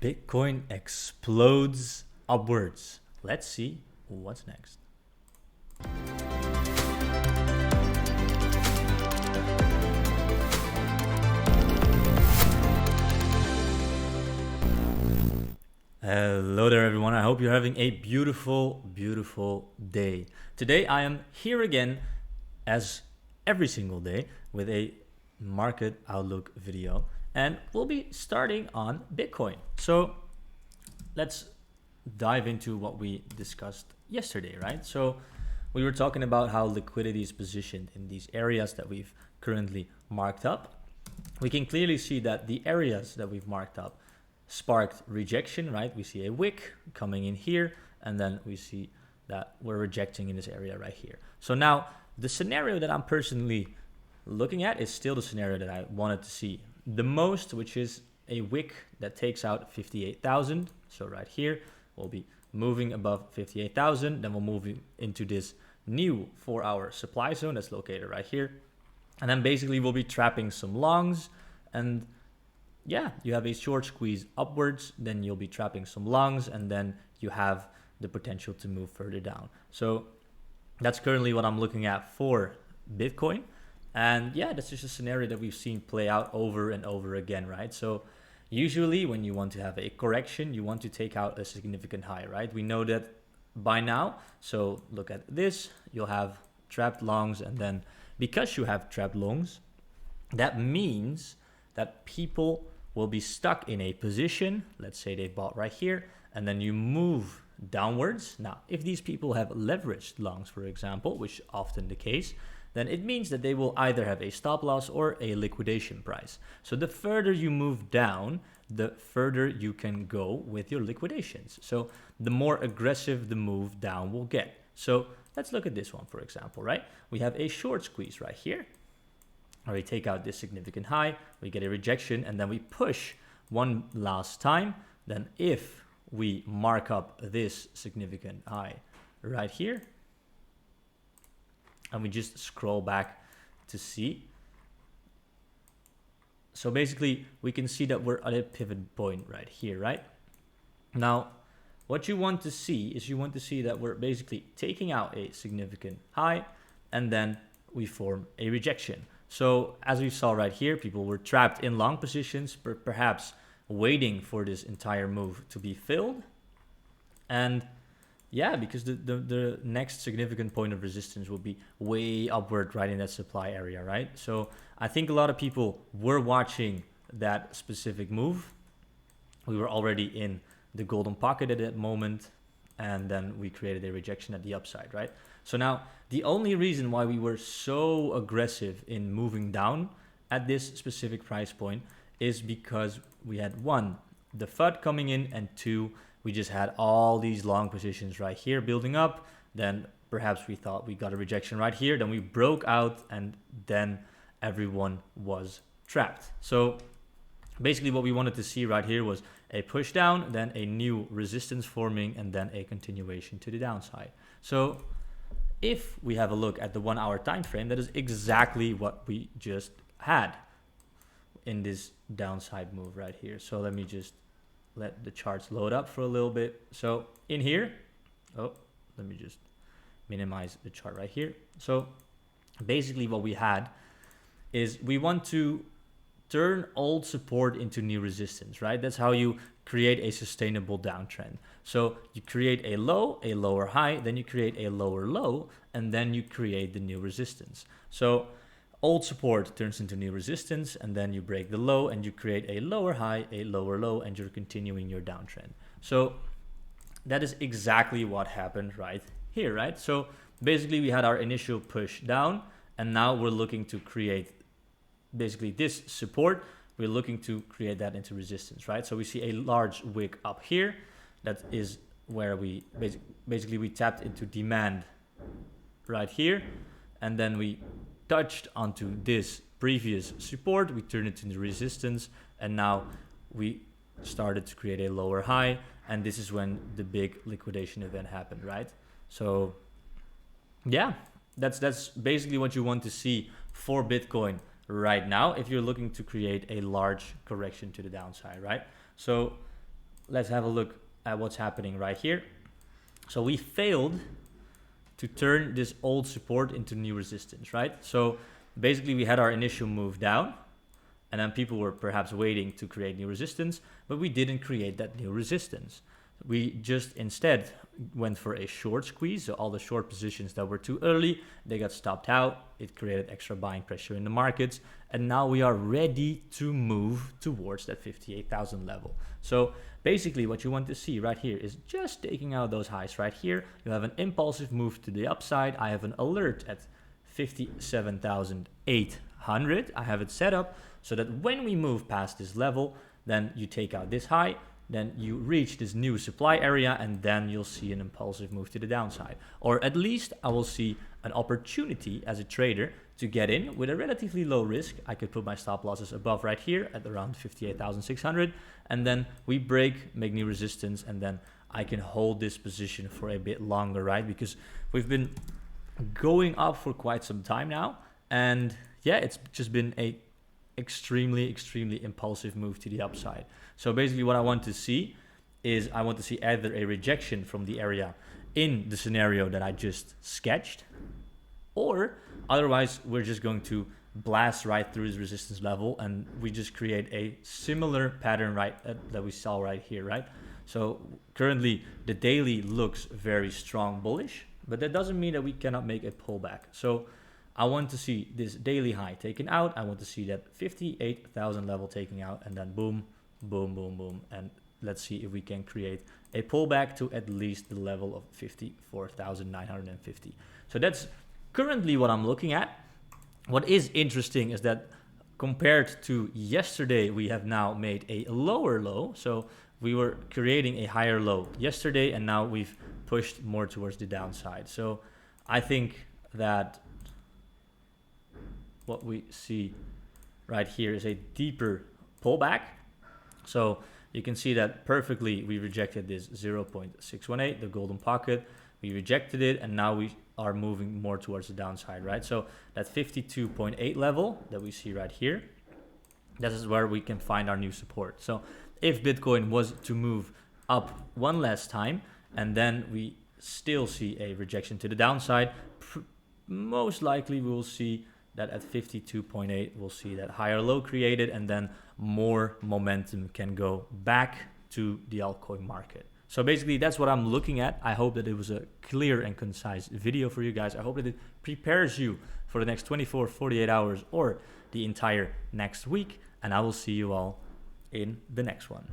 Bitcoin explodes upwards. Let's see what's next. Hello there everyone, I hope you're having a beautiful day. Today I am here again, as every single day, with a market outlook video, and we'll be starting on Bitcoin. So let's dive into what we discussed yesterday, right? So we were talking about how liquidity is positioned in these areas that we've currently marked up. We can clearly see that the areas that we've marked up sparked rejection, right? We see a wick coming in here, and then we see that we're rejecting in this area right here. So now the scenario that I'm personally looking at is still the scenario that I wanted to see the most, which is a wick that takes out 58,000. So right here, we'll be moving above 58,000. Then we'll move into this new 4-hour supply zone that's located right here. And then basically we'll be trapping some longs, and yeah, you have a short squeeze upwards, then you'll be trapping some longs, and then you have the potential to move further down. So that's currently what I'm looking at for Bitcoin. And yeah, that's just a scenario that we've seen play out over and over again, right? So usually when you want to have a correction, you want to take out a significant high, right? We know that by now. So look at this, you'll have trapped longs, and then because you have trapped longs, that means that people will be stuck in a position. Let's say they bought right here, and then you move downwards. Now, if these people have leveraged longs, for example, which is often the case, then it means that they will either have a stop loss or a liquidation price. So the further you move down, the further you can go with your liquidations. So the more aggressive the move down will get. So let's look at this one, for example, right? We have a short squeeze right here. Or we take out this significant high, we get a rejection, and then we push one last time. Then if we mark up this significant high right here, and we just scroll back to see. So basically we can see that we're at a pivot point right here, right? Now, what you want to see is you want to see that we're basically taking out a significant high, and then we form a rejection. So as we saw right here, people were trapped in long positions, perhaps waiting for this entire move to be filled. And yeah, because the next significant point of resistance will be way upward right in that supply area, right? So I think a lot of people were watching that specific move. We were already in the golden pocket at that moment, and then we created a rejection at the upside, right? So now the only reason why we were so aggressive in moving down at this specific price point is because we had one, the FUD coming in, and two, we just had all these long positions right here building up. Then perhaps we thought we got a rejection right here, then we broke out, and then everyone was trapped. So basically what we wanted to see right here was a push down, then a new resistance forming, and then a continuation to the downside. So if we have a look at the 1 hour time frame, that is exactly what we just had in this downside move right here. So let me just let the charts load up for a little bit. So in here, let me just minimize the chart right here. So basically what we had is we want to turn old support into new resistance, right? That's how you create a sustainable downtrend. So you create a low, a lower high, then you create a lower low, and then you create the new resistance. So old support turns into new resistance, and then you break the low and you create a lower high, a lower low, and you're continuing your downtrend. So that is exactly what happened right here, right? So basically we had our initial push down, and now we're looking to create basically this support. We're looking to create that into resistance, right? So we see a large wick up here. That is where we basically we tapped into demand right here, and then we touched onto this previous support, we turned it into resistance, and now we started to create a lower high, and this is when the big liquidation event happened, right? So yeah, that's basically what you want to see for Bitcoin right now if you're looking to create a large correction to the downside, right? So let's have a look at what's happening right here. So we failed to turn this old support into new resistance, right? So basically we had our initial move down, and then people were perhaps waiting to create new resistance, but we didn't create that new resistance. We just instead went for a short squeeze. So all the short positions that were too early, they got stopped out. It created extra buying pressure in the markets. And now we are ready to move towards that 58,000 level. So basically what you want to see right here is just taking out those highs right here. You have an impulsive move to the upside. I have an alert at 57,800. I have it set up so that when we move past this level, then you take out this high, then you reach this new supply area, and then you'll see an impulsive move to the downside. Or at least I will see an opportunity as a trader to get in with a relatively low risk. I could put my stop losses above right here at around 58,600, and then we break, make new resistance, and then I can hold this position for a bit longer, right? Because we've been going up for quite some time now, and yeah, it's just been a extremely impulsive move to the upside. So basically what I want to see is I want to see either a rejection from the area in the scenario that I just sketched, or otherwise we're just going to blast right through this resistance level and we just create a similar pattern right that we saw right here, right? So currently the daily looks very strong bullish, but that doesn't mean that we cannot make a pullback. So I want to see this daily high taken out. I want to see that 58,000 level taking out, and then boom, boom, boom, boom. And let's see if we can create a pullback to at least the level of 54,950. So that's currently what I'm looking at. What is interesting is that compared to yesterday, we have now made a lower low. So we were creating a higher low yesterday, and now we've pushed more towards the downside. So I think that what we see right here is a deeper pullback. So you can see that perfectly we rejected this 0.618, the golden pocket. We rejected it, and now we are moving more towards the downside, right? So that 52.8 level that we see right here, this is where we can find our new support. So if Bitcoin was to move up one last time, and then we still see a rejection to the downside, most likely we will see that at 52.8 we'll see that higher low created, and then more momentum can go back to the altcoin market. So basically that's what I'm looking at. I hope that it was a clear and concise video for you guys. I hope that it prepares you for the next 24, 48 hours or the entire next week, and I will see you all in the next one.